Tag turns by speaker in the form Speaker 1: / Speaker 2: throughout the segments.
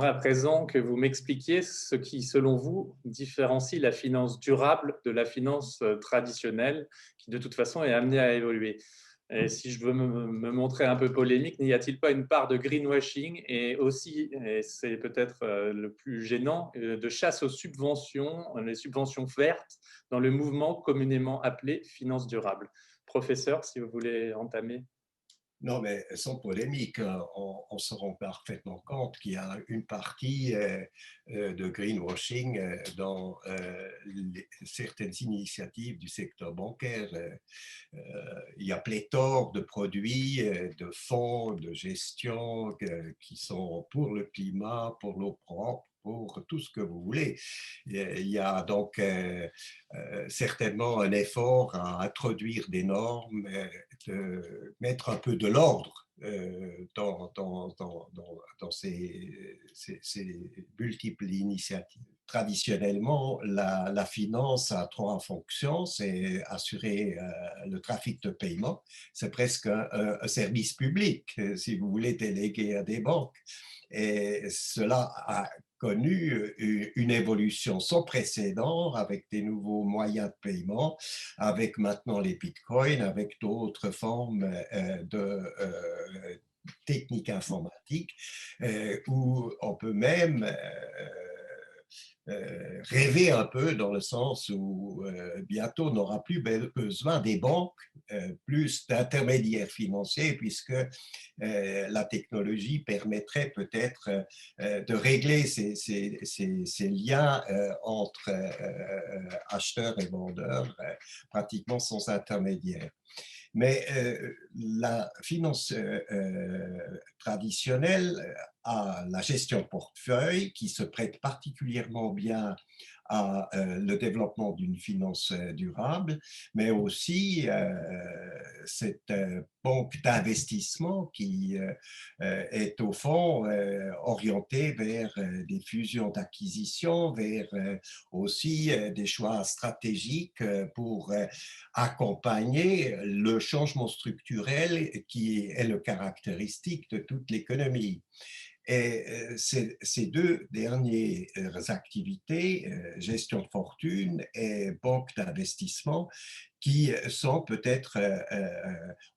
Speaker 1: j'aimerais à présent que vous m'expliquiez ce qui, selon vous, différencie la finance durable de la finance traditionnelle, qui de toute façon est amenée à évoluer. Et si je veux me montrer un peu polémique, n'y a-t-il pas une part de greenwashing et aussi, et c'est peut-être le plus gênant, de chasse aux subventions, les subventions vertes, dans le mouvement communément appelé finance durable? Professeur, si vous voulez entamer.
Speaker 2: Non, mais sans polémique, on se rend parfaitement compte qu'il y a une partie de greenwashing dans certaines initiatives du secteur bancaire. Il y a pléthore de produits, de fonds, de gestion qui sont pour le climat, pour l'eau propre, pour tout ce que vous voulez. Il y a donc certainement un effort à introduire des normes, de mettre un peu de l'ordre dans ces multiples initiatives. Traditionnellement, la finance a trois fonctions, c'est assurer le trafic de paiement, c'est presque un service public, si vous voulez, délégué à des banques. Et cela a connu une évolution sans précédent avec des nouveaux moyens de paiement, avec maintenant les bitcoins, avec d'autres formes de techniques informatiques, où on peut même rêver un peu dans le sens où bientôt on n'aura plus besoin des banques, plus d'intermédiaires financiers, puisque la technologie permettrait peut-être de régler ces liens entre acheteurs et vendeurs pratiquement sans intermédiaire. Mais la finance traditionnelle a la gestion portefeuille qui se prête particulièrement bien à le développement d'une finance durable, mais aussi cette banque d'investissement qui est au fond orientée vers des fusions d'acquisitions, vers aussi des choix stratégiques pour accompagner le changement structurel qui est le caractéristique de toute l'économie. Et ces deux dernières activités, gestion de fortune et banque d'investissement, qui sont peut-être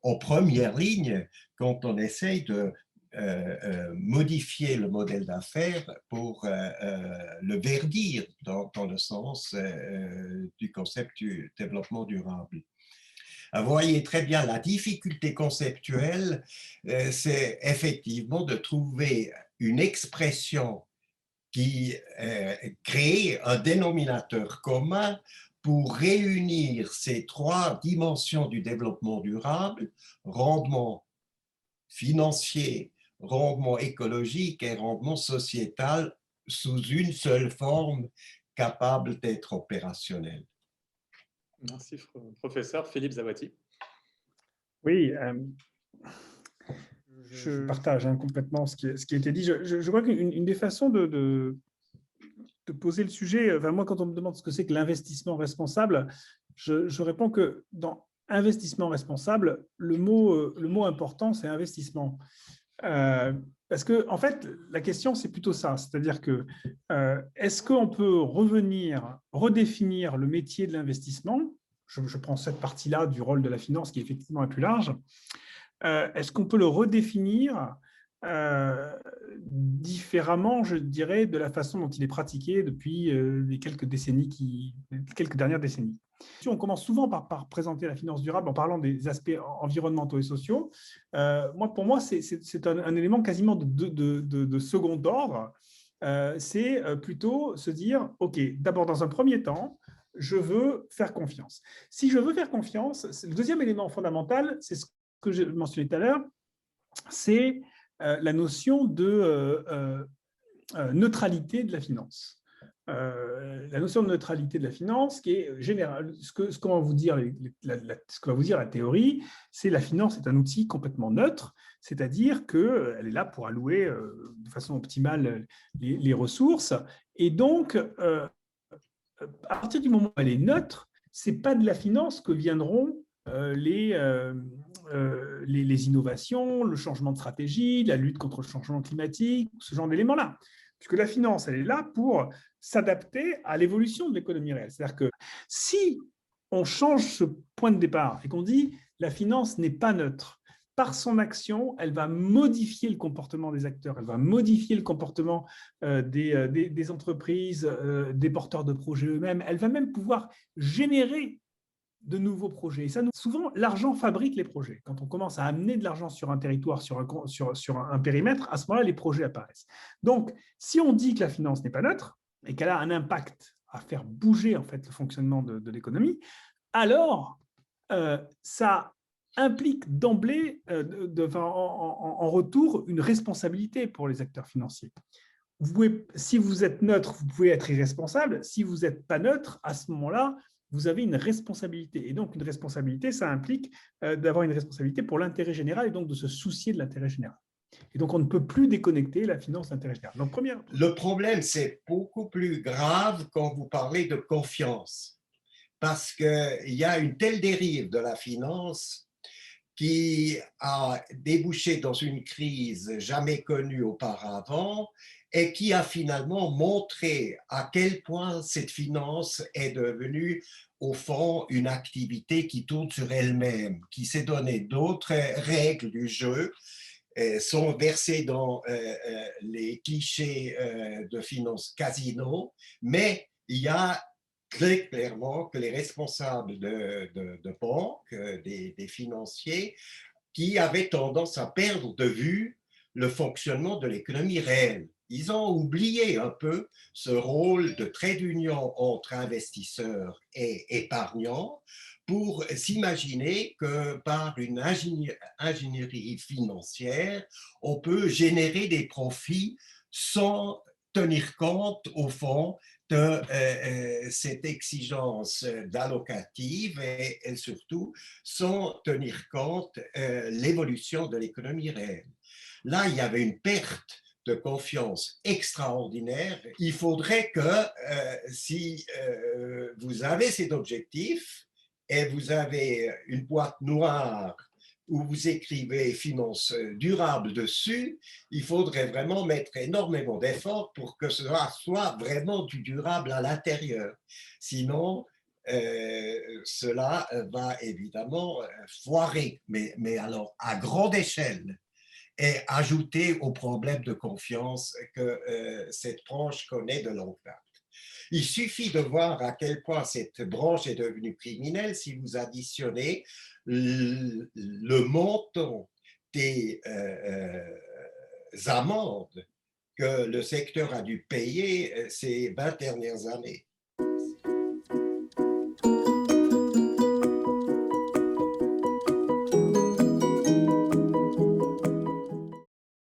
Speaker 2: en première ligne quand on essaye de modifier le modèle d'affaires pour le verdir dans le sens du concept du développement durable. Vous voyez très bien la difficulté conceptuelle, c'est effectivement de trouver une expression qui crée un dénominateur commun pour réunir ces trois dimensions du développement durable, rendement financier, rendement écologique et rendement sociétal sous une seule forme capable d'être opérationnelle.
Speaker 1: Merci, professeur Philippe Zawadi.
Speaker 3: Oui, je partage complètement ce qui a été dit. Je crois qu'une des façons de poser le sujet, enfin moi, quand on me demande ce que c'est que l'investissement responsable, je réponds que dans investissement responsable, le mot important, c'est investissement. Parce que, en fait, la question, c'est plutôt ça, c'est-à-dire que est-ce qu'on peut redéfinir le métier de l'investissement? Je prends cette partie-là du rôle de la finance qui est effectivement plus large. Est-ce qu'on peut le redéfinir différemment, je dirais, de la façon dont il est pratiqué depuis les quelques dernières décennies? On commence souvent par présenter la finance durable en parlant des aspects environnementaux et sociaux. Pour moi, c'est un élément quasiment de second ordre. C'est plutôt se dire, OK, d'abord, dans un premier temps, je veux faire confiance. Si je veux faire confiance, le deuxième élément fondamental, c'est ce que je mentionnais tout à l'heure, c'est la notion de neutralité de la finance. La notion de neutralité de la finance qui est générale. Ce que va vous dire la théorie, c'est la finance est un outil complètement neutre, c'est-à-dire qu'elle est là pour allouer de façon optimale les ressources. Et donc, à partir du moment où elle est neutre, ce n'est pas de la finance que viendront les innovations, le changement de stratégie, la lutte contre le changement climatique, ce genre d'éléments-là. puisque la finance, elle est là pour s'adapter à l'évolution de l'économie réelle. C'est-à-dire que si on change ce point de départ et qu'on dit la finance n'est pas neutre, par son action, elle va modifier le comportement des acteurs, elle va modifier le comportement des entreprises, des porteurs de projets eux-mêmes, elle va même pouvoir générer de nouveaux projets. Et ça, souvent, l'argent fabrique les projets. Quand on commence à amener de l'argent sur un territoire, sur un périmètre, à ce moment-là, les projets apparaissent. Donc, si on dit que la finance n'est pas neutre et qu'elle a un impact à faire bouger en fait, le fonctionnement de l'économie, alors ça implique d'emblée, en retour, une responsabilité pour les acteurs financiers. Si vous êtes neutre, vous pouvez être irresponsable. Si vous n'êtes pas neutre, à ce moment-là, vous avez une responsabilité. Et donc, une responsabilité, ça implique d'avoir une responsabilité pour l'intérêt général et donc de se soucier de l'intérêt général. Et donc, on ne peut plus déconnecter la finance de l'intérêt général. Donc,
Speaker 2: Le problème, c'est beaucoup plus grave quand vous parlez de confiance, parce qu'il y a une telle dérive de la finance qui a débouché dans une crise jamais connue auparavant et qui a finalement montré à quel point cette finance est devenue au fond une activité qui tourne sur elle-même, qui s'est donné d'autres règles du jeu, sont versés dans les clichés de finance casino, mais il y a très clairement que les responsables de banques, des financiers, qui avaient tendance à perdre de vue le fonctionnement de l'économie réelle. Ils ont oublié un peu ce rôle de trait d'union entre investisseurs et épargnants pour s'imaginer que par une ingénierie financière, on peut générer des profits sans tenir compte, au fond, de cette exigence d'allocative et surtout sans tenir compte l'évolution de l'économie réelle. Là, il y avait une perte de confiance extraordinaire. Il faudrait que si vous avez cet objectif et vous avez une boîte noire où vous écrivez finance durable dessus, il faudrait vraiment mettre énormément d'efforts pour que cela soit vraiment du durable à l'intérieur. Sinon, cela va évidemment foirer, mais alors à grande échelle, et ajouter au problème de confiance que cette branche connaît de longue date. Il suffit de voir à quel point cette branche est devenue criminelle si vous additionnez le montant des amendes que le secteur a dû payer ces 20 dernières années.